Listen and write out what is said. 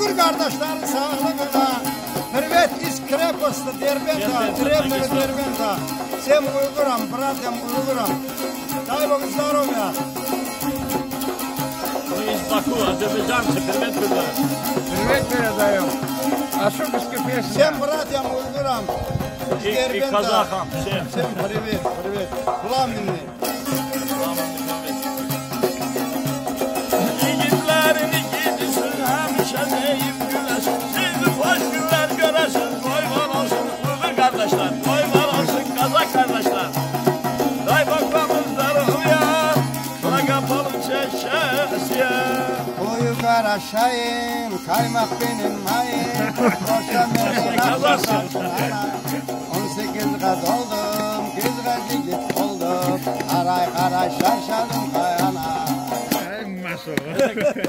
Uygur kardeşlerin sağlığına. Hürmet İskrepos'ta Derbenta, Trevleri Derbenta. Sen Uyguram, bratem Uyguram. Дай Бог здоровья. Мы из Баку, азербайджанцы, привет передаем. Привет передаем. А что песня? Всем братьям Uyguram. И казахам всем. Всем привет, привет. Пламенный. Yiğitlerini gidisin hemşe deyip gülesin. Sizi hoş günler göresin. Koyman olsun Uygur kardeşler. Koyman olsun Kazak kardeşler. Day bakmamızdır uyan. Buna kapalı çeşesiye. Uygar aşağıyım, kaymak benim mayım. Koşan beni Kazaksın. 18 kat oldum, 100 kat yigit oldum. Aray aray şaşadım kayana. Ay maşallah.